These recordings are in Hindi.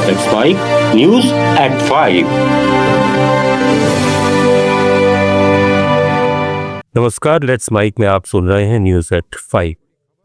Let's Mike News at 5. नमस्कार, लेट्स माइक में आप सुन रहे हैं न्यूज एट 5।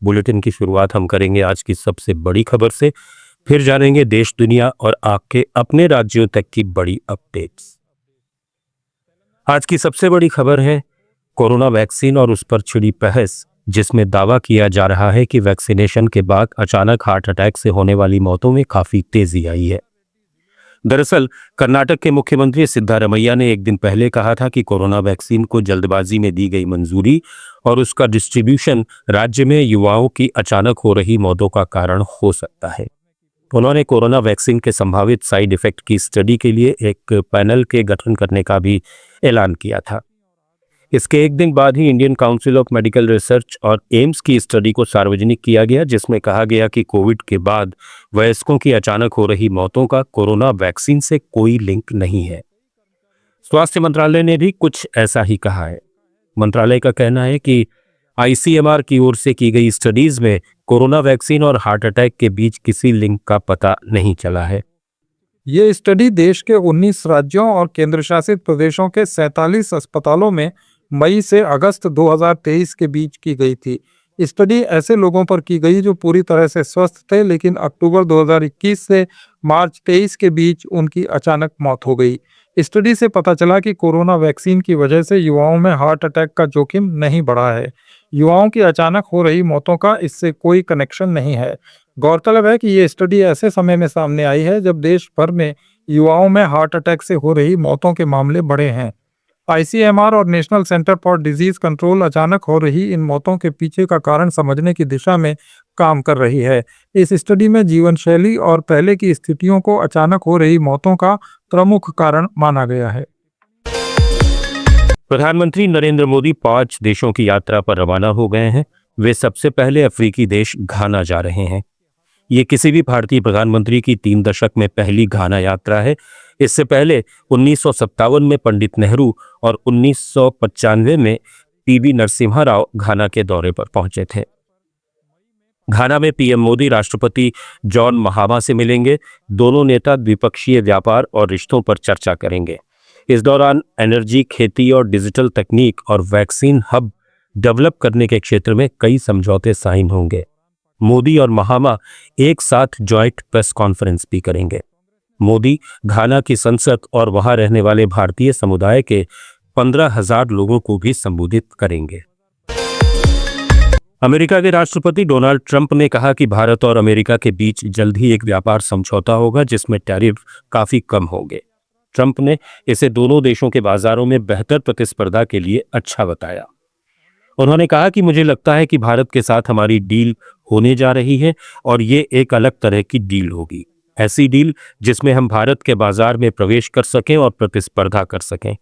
बुलेटिन की शुरुआत हम करेंगे आज की सबसे बड़ी खबर से, फिर जानेंगे देश दुनिया और आपके अपने राज्यों तक की बड़ी अपडेट्स। आज की सबसे बड़ी खबर है कोरोना वैक्सीन और उस पर छिड़ी बहस, जिसमें दावा किया जा रहा है कि वैक्सीनेशन के बाद अचानक हार्ट अटैक से होने वाली मौतों में काफी तेजी आई है। दरअसल कर्नाटक के मुख्यमंत्री सिद्धारमैया ने एक दिन पहले कहा था कि कोरोना वैक्सीन को जल्दबाजी में दी गई मंजूरी और उसका डिस्ट्रीब्यूशन राज्य में युवाओं की अचानक हो रही मौतों का कारण हो सकता है। उन्होंने कोरोना वैक्सीन के संभावित साइड इफेक्ट की स्टडी के लिए एक पैनल के गठन करने का भी ऐलान किया था। इसके एक दिन बाद ही Indian Council of Medical Research और एम्स की स्टडी को सार्वजनिक किया गया, जिसमें कहा गया कि कोविड के बाद वयस्कों की अचानक हो रही मौतों का कोरोना वैक्सीन से कोई लिंक नहीं है। स्वास्थ्य मंत्रालय ने भी कुछ ऐसा ही कहा है। मंत्रालय का कहना है कि आईसीएमआर की ओर से की गई स्टडीज में कोरोना वैक्सीन और हार्ट अटैक के बीच किसी लिंक का पता नहीं चला है। ये स्टडी देश के 19 राज्यों और केंद्र शासित प्रदेशों के 47 अस्पतालों में मई से अगस्त 2023 के बीच की गई थी। स्टडी ऐसे लोगों पर की गई जो पूरी तरह से स्वस्थ थे, लेकिन अक्टूबर 2021 से मार्च 23 के बीच उनकी अचानक मौत हो गई। स्टडी से पता चला कि कोरोना वैक्सीन की वजह से युवाओं में हार्ट अटैक का जोखिम नहीं बढ़ा है। युवाओं की अचानक हो रही मौतों का इससे कोई कनेक्शन नहीं है। गौरतलब है कि ये स्टडी ऐसे समय में सामने आई है जब देश भर में युवाओं में हार्ट अटैक से हो रही मौतों के मामले बढ़े हैं। आईसीएमआर और national centre for disease control अचानक हो रही इन मौतों के पीछे का कारण समझने की दिशा में काम कर रही है। इस स्टडी में जीवन शैली और पहले की स्थितियों को अचानक हो रही मौतों का प्रमुख कारण माना गया है। प्रधानमंत्री नरेंद्र मोदी 5 देशों की यात्रा पर रवाना हो गए हैं। वे सबसे पहले अफ्रीकी देश घाना जा रहे हैं। ये किसी भी भारतीय प्रधानमंत्री की 3 दशक में पहली घाना यात्रा है। इससे पहले 1957 में पंडित नेहरू और 1995 में पीवी नरसिम्हा राव घाना के दौरे पर पहुंचे थे। घाना में पीएम मोदी राष्ट्रपति जॉन महामा से मिलेंगे। दोनों नेता द्विपक्षीय व्यापार और रिश्तों पर चर्चा करेंगे। इस दौरान एनर्जी, खेती और डिजिटल तकनीक और वैक्सीन हब डेवलप करने के क्षेत्र में कई समझौते साइन होंगे। मोदी और महामा एक साथ जॉइंट प्रेस कॉन्फ्रेंस भी करेंगे। मोदी घाना की संसद और वहां रहने वाले भारतीय समुदाय के 15,000 लोगों को भी संबोधित करेंगे। अमेरिका के राष्ट्रपति डोनाल्ड ट्रंप ने कहा कि भारत और अमेरिका के बीच जल्द ही एक व्यापार समझौता होगा जिसमें टैरिफ काफी कम होंगे। ट्रंप ने इसे दोनों देशों के बाजारों में बेहतर प्रतिस्पर्धा के लिए अच्छा बताया। उन्होंने कहा कि मुझे लगता है कि भारत के साथ हमारी डील होने जा रही है और ये एक अलग तरह की डील होगी, ऐसी डील जिसमें हम भारत के बाजार में प्रवेश कर सकें और प्रतिस्पर्धा कर सकें।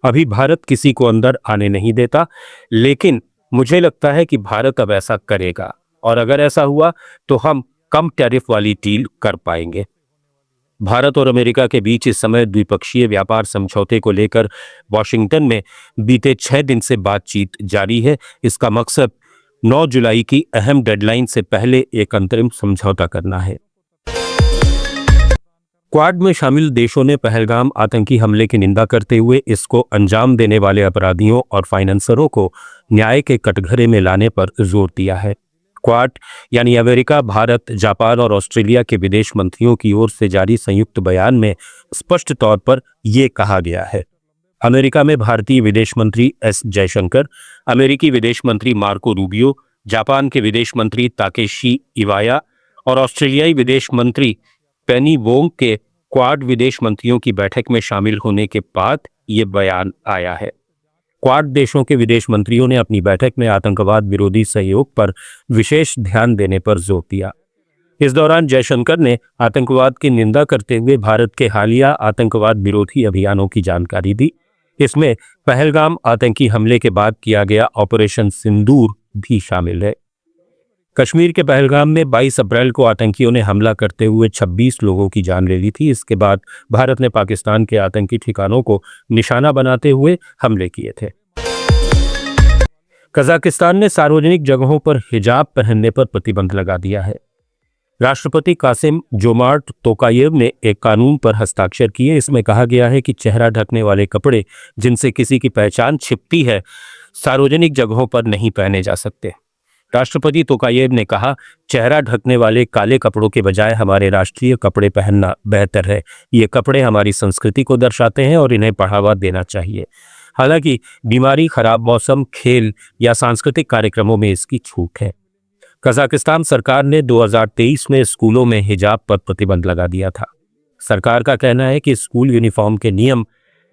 अभी भारत किसी को अंदर आने नहीं देता, लेकिन मुझे लगता है कि भारत अब ऐसा करेगा और अगर ऐसा हुआ तो हम कम टैरिफ वाली डील कर पाएंगे। भारत और अमेरिका के बीच इस समय द्विपक्षीय व्यापार समझौते को लेकर वॉशिंगटन में बीते 6 दिन से बातचीत जारी है। इसका मकसद 9 जुलाई की अहम डेडलाइन से पहले एक अंतरिम समझौता करना है। क्वाड में शामिल देशों ने पहलगाम आतंकी हमले की निंदा करते हुए इसको अंजाम देने वाले अपराधियों और फाइनेंसरों को न्याय के कटघरे में लाने पर जोर दिया है। क्वाड यानी अमेरिका, भारत, जापान और ऑस्ट्रेलिया के विदेश मंत्रियों की ओर से जारी संयुक्त बयान में स्पष्ट तौर पर यह कहा गया है। अमेरिका में भारतीय विदेश मंत्री एस जयशंकर, अमेरिकी विदेश मंत्री मार्को रूबियो, जापान के विदेश मंत्री ताकेशी इवाया और ऑस्ट्रेलियाई विदेश मंत्री पेनी वोंग के क्वाड विदेश मंत्रियों की बैठक में शामिल होने के बाद ये बयान आया है। क्वाड देशों के विदेश मंत्रियों ने अपनी बैठक में आतंकवाद विरोधी सहयोग पर विशेष ध्यान देने पर जोर दिया। इस दौरान जयशंकर ने आतंकवाद की निंदा करते हुए भारत के हालिया आतंकवाद विरोधी अभियानों की जानकारी दी। इसमें पहलगाम आतंकी हमले के बाद किया गया ऑपरेशन सिंदूर भी शामिल है। कश्मीर के पहलगाम में 22 अप्रैल को आतंकियों ने हमला करते हुए 26 लोगों की जान ले ली थी। इसके बाद भारत ने पाकिस्तान के आतंकी ठिकानों को निशाना बनाते हुए हमले किए थे। कजाकिस्तान ने सार्वजनिक जगहों पर हिजाब पहनने पर प्रतिबंध लगा दिया है। राष्ट्रपति कासिम जोमार्ट तोकायेव ने एक कानून पर हस्ताक्षर किए। इसमें कहा गया है कि चेहरा ढकने वाले कपड़े जिनसे किसी की पहचान छिपती है सार्वजनिक जगहों पर नहीं पहने जा सकते। राष्ट्रपति तोकायेव ने कहा, चेहरा ढकने वाले काले कपड़ों के बजाय हमारे राष्ट्रीय कपड़े पहनना बेहतर है। ये कपड़े हमारी संस्कृति को दर्शाते हैं और इन्हें बढ़ावा देना चाहिए। हालांकि बीमारी, खराब मौसम, खेल या सांस्कृतिक कार्यक्रमों में इसकी छूट है। कजाकिस्तान सरकार ने 2023 में स्कूलों में हिजाब पर प्रतिबंध लगा दिया था। सरकार का कहना है कि स्कूल यूनिफॉर्म के नियम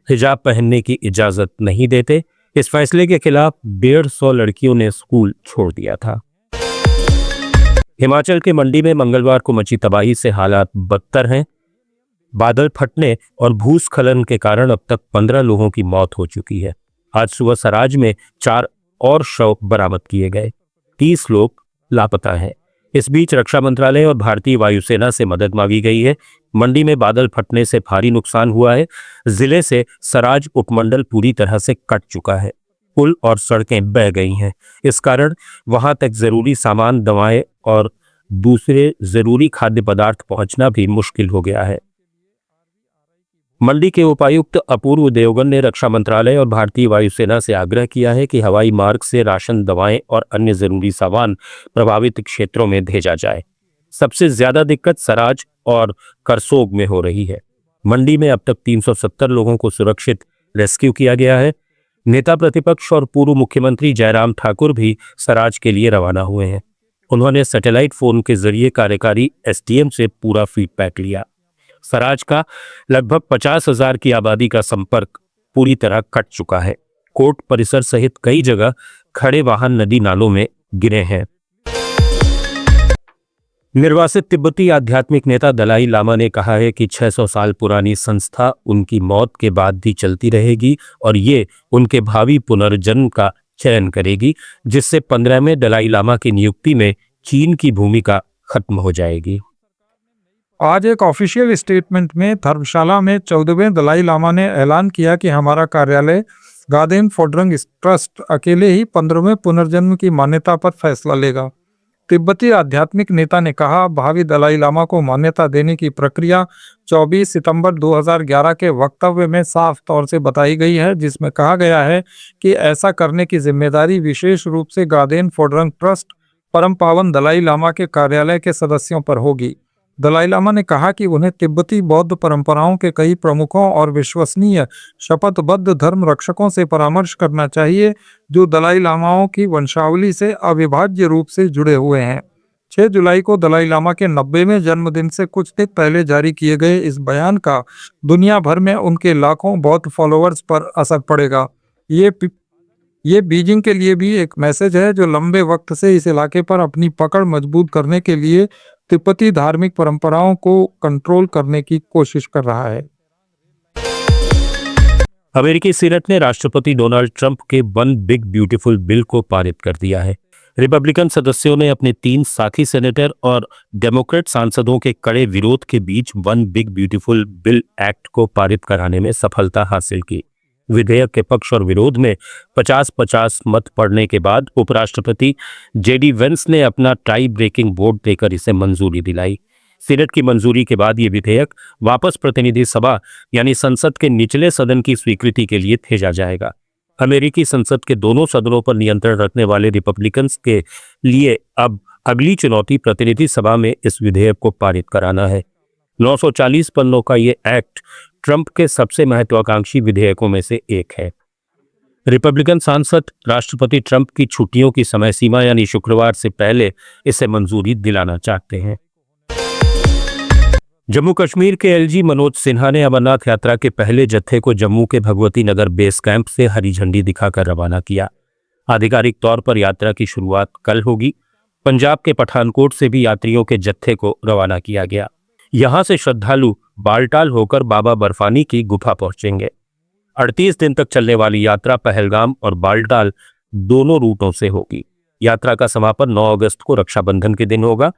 हिजाब पहनने की इजाजत नहीं देते। इस फैसले के खिलाफ 150 लड़कियों ने स्कूल छोड़ दिया था। हिमाचल के मंडी में मंगलवार को मची तबाही से हालात बदतर हैं। बादल फटने और भूस्खलन के कारण अब तक 15 लोगों की मौत हो चुकी है। आज सुबह सराज में 4 और शव बरामद किए गए। 30 लोग लापता हैं। इस बीच रक्षा मंत्रालय और भारतीय वायुसेना से मदद मांगी गई है। मंडी में बादल फटने से भारी नुकसान हुआ है। जिले से सराज उपमंडल पूरी तरह से कट चुका है। पुल और सड़कें बह गई हैं। इस कारण वहां तक जरूरी सामान, दवाएं और दूसरे जरूरी खाद्य पदार्थ पहुंचना भी मुश्किल हो गया है। मंडी के उपायुक्त अपूर्व देवगन ने रक्षा मंत्रालय और भारतीय वायुसेना से आग्रह किया है कि हवाई मार्ग से राशन, दवाएं और अन्य जरूरी सामान प्रभावित क्षेत्रों में भेजा जाए। सबसे ज्यादा दिक्कत सराज और करसोग में हो रही है। मंडी में अब तक 370 लोगों को सुरक्षित रेस्क्यू किया गया है। नेता प्रतिपक्ष और पूर्व मुख्यमंत्री जयराम ठाकुर भी सराज के लिए रवाना हुए हैं। उन्होंने सैटेलाइट फोन के जरिए कार्यकारी एसडीएम से पूरा फीडबैक लिया। सराज का लगभग 50,000 की आबादी का संपर्क पूरी तरह कट चुका है। कोर्ट परिसर सहित कई जगह खड़े वाहन नदी नालों में गिरे हैं। निर्वासित तिब्बती आध्यात्मिक नेता दलाई लामा ने कहा है कि 600 साल पुरानी संस्था उनकी मौत के बाद भी चलती रहेगी और ये उनके भावी पुनर्जन्म का चयन करेगी, जिससे 15वें दलाई लामा की नियुक्ति में चीन की भूमिका खत्म हो जाएगी। आज एक ऑफिशियल स्टेटमेंट में धर्मशाला में 14वें दलाई लामा ने ऐलान किया कि हमारा कार्यालय गादेन फोड्रंग ट्रस्ट अकेले ही 15वें पुनर्जन्म की मान्यता पर फैसला लेगा। तिब्बती आध्यात्मिक नेता ने कहा, भावी दलाई लामा को मान्यता देने की प्रक्रिया 24 सितंबर 2011 के वक्तव्य में साफ तौर से बताई गई है, जिसमें कहा गया है कि ऐसा करने की जिम्मेदारी विशेष रूप से गादेन फोड्रंग ट्रस्ट परम पावन दलाई लामा के कार्यालय के सदस्यों पर होगी। दलाई लामा ने कहा कि उन्हें तिब्बती बौद्ध परंपराओं के कई प्रमुखों और विश्वसनीय शपथबद्ध धर्म रक्षकों से परामर्श करना चाहिए, जो दलाई लामाओं की वंशावली से अविभाज्य रूप से जुड़े हुए हैं। 6 जुलाई को दलाई लामा के 90वें जन्मदिन से कुछ दिन पहले जारी किए गए इस बयान का दुनिया भर में उनके लाखों बौद्ध फॉलोअर्स पर असर पड़ेगा। ये बीजिंग के लिए भी एक मैसेज है, जो लंबे वक्त से इस इलाके पर अपनी पकड़ मजबूत करने के लिए तिब्बती धार्मिक परंपराओं को कंट्रोल करने की कोशिश कर रहा है। अमेरिकी सीनेट ने राष्ट्रपति डोनाल्ड ट्रंप के वन बिग ब्यूटीफुल बिल को पारित कर दिया है। रिपब्लिकन सदस्यों ने अपने 3 साथी सेनेटर और डेमोक्रेट सांसदों के कड़े विरोध के बीच One Big Beautiful Bill Act को पारित कराने में सफलता हासिल की। विधेयक के पक्ष और विरोध में 50-50 मत पड़ने के बाद उपराष्ट्रपति जेडी वेंस ने अपना टाई ब्रेकिंग वोट देकर इसे मंजूरी दिलाई। सीनेट की मंजूरी के बाद ये विधेयक वापस प्रतिनिधि सभा यानी संसद के निचले सदन की स्वीकृति के लिए भेजा जाएगा। अमेरिकी संसद के दोनों सदनों पर नियंत्रण रखने वाले रिपब्लिकन्स के लिए अब अगली चुनौती प्रतिनिधि सभा में इस विधेयक को पारित कराना है। 940 पन्नों का ये एक्ट ट्रंप के सबसे महत्वाकांक्षी विधेयकों में से एक है। रिपब्लिकन सांसद राष्ट्रपति ट्रंप की छुट्टियों की समय सीमा यानी शुक्रवार से पहले इसे मंजूरी दिलाना चाहते हैं। जम्मू कश्मीर के एलजी मनोज सिन्हा ने अमरनाथ यात्रा के पहले जत्थे को जम्मू के भगवती नगर बेस कैंप से हरी झंडी दिखाकर रवाना किया। आधिकारिक तौर पर यात्रा की शुरुआत कल होगी। पंजाब के पठानकोट से भी यात्रियों के जत्थे को रवाना किया गया। यहां से श्रद्धालु बालटाल होकर बाबा बर्फानी की गुफा पहुंचेंगे। 38 दिन तक चलने वाली यात्रा पहलगाम और बालटाल दोनों रूटों से होगी। यात्रा का समापन 9 अगस्त को रक्षाबंधन के दिन होगा।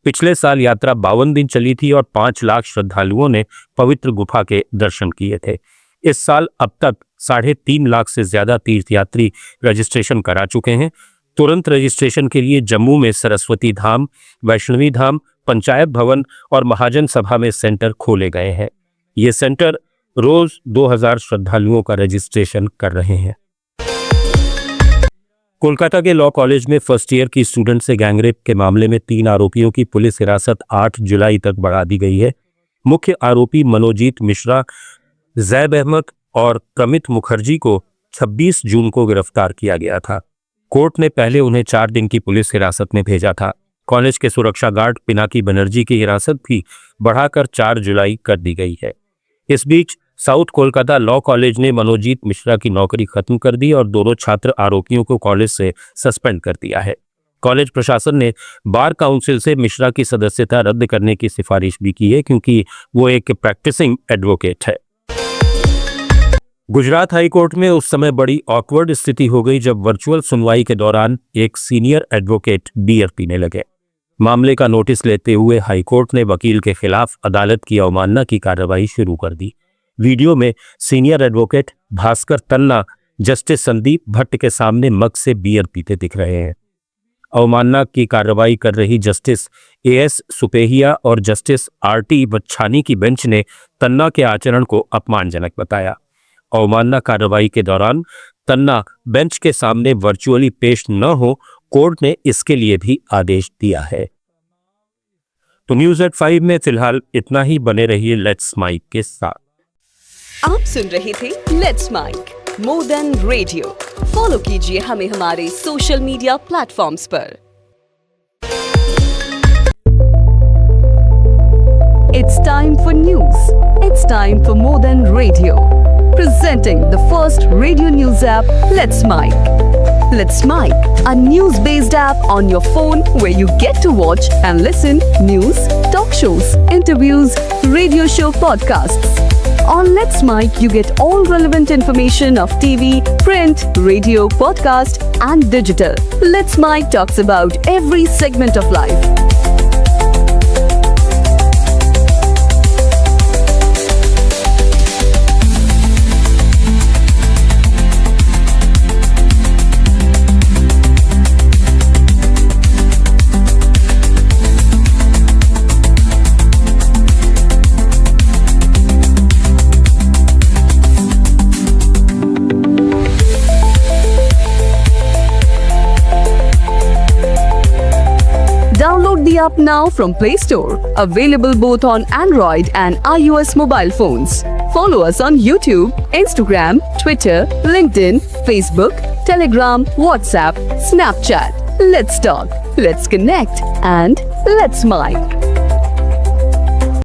पिछले साल यात्रा 52 दिन चली थी और 5 लाख श्रद्धालुओं ने पवित्र गुफा के दर्शन किए थे। इस साल अब तक 3.5 लाख से ज्यादा तीर्थयात्री रजिस्ट्रेशन करा चुके हैं। तुरंत रजिस्ट्रेशन के लिए जम्मू में सरस्वती धाम, वैष्णवी धाम, पंचायत भवन और महाजन सभा में सेंटर खोले गए हैं। ये सेंटर रोज 2000 श्रद्धालुओं का रजिस्ट्रेशन कर रहे हैं। कोलकाता के लॉ कॉलेज में फर्स्ट ईयर की स्टूडेंट से गैंगरेप के मामले में 3 आरोपियों की पुलिस हिरासत 8 जुलाई तक बढ़ा दी गई है। मुख्य आरोपी मनोजीत मिश्रा, जैद अहमद और कमित मुखर्जी को 26 जून को गिरफ्तार किया गया था। कोर्ट ने पहले उन्हें 4 दिन की पुलिस हिरासत में भेजा था। कॉलेज के सुरक्षा गार्ड पिनाकी बनर्जी की हिरासत भी बढ़ाकर 4 जुलाई कर दी गई है। इस बीच साउथ कोलकाता लॉ कॉलेज ने मनोजीत मिश्रा की नौकरी खत्म कर दी और दोनों छात्र आरोपियों को कॉलेज से सस्पेंड कर दिया है। कॉलेज प्रशासन ने बार काउंसिल से मिश्रा की सदस्यता रद्द करने की सिफारिश भी की है, क्योंकि वो एक प्रैक्टिसिंग एडवोकेट है। गुजरात हाई कोर्ट में उस समय बड़ी ऑकवर्ड स्थिति हो गई जब वर्चुअल सुनवाई के दौरान एक सीनियर एडवोकेट बियर पीने लगे। मामले का नोटिस लेते हुए हाई कोर्ट ने वकील के खिलाफ अदालत की अवमानना की कार्रवाई शुरू कर दी। वीडियो में सीनियर एडवोकेट भास्कर तन्ना जस्टिस संदीप भट्ट के सामने मग से बियर पीते दिख रहे हैं। अवमानना की कार्रवाई कर रही जस्टिस एएस सुपेहिया और जस्टिस आरटी बच्छानी की बेंच ने तन्ना के आचरण को अपमानजनक बताया। अवमानना कार्रवाई के दौरान तन्ना बेंच के सामने वर्चुअली पेश न हो, कोर्ट ने इसके लिए भी आदेश दिया है। तो न्यूज़ एट 5 में फिलहाल इतना ही। बने रहिए लेट्स माइक के साथ। आप सुन रहे थे let's make more than radio. Follow कीजिए हमें हमारे सोशल मीडिया प्लेटफॉर्म्स पर। It's time for news. It's time for more than radio. Presenting the first radio news app, Let's Mic. Let's Mic, a news-based app on your phone where you get to watch and listen news, talk shows, interviews, radio show podcasts. On Let's Mic, you get all relevant information of TV, print, radio, podcast, and digital. Let's Mic talks about every segment of life. Download the app now from Play Store. Available both on Android and iOS mobile phones. Follow us on YouTube, Instagram, Twitter, LinkedIn, Facebook, Telegram, WhatsApp, Snapchat. Let's talk, let's connect, and let's mic.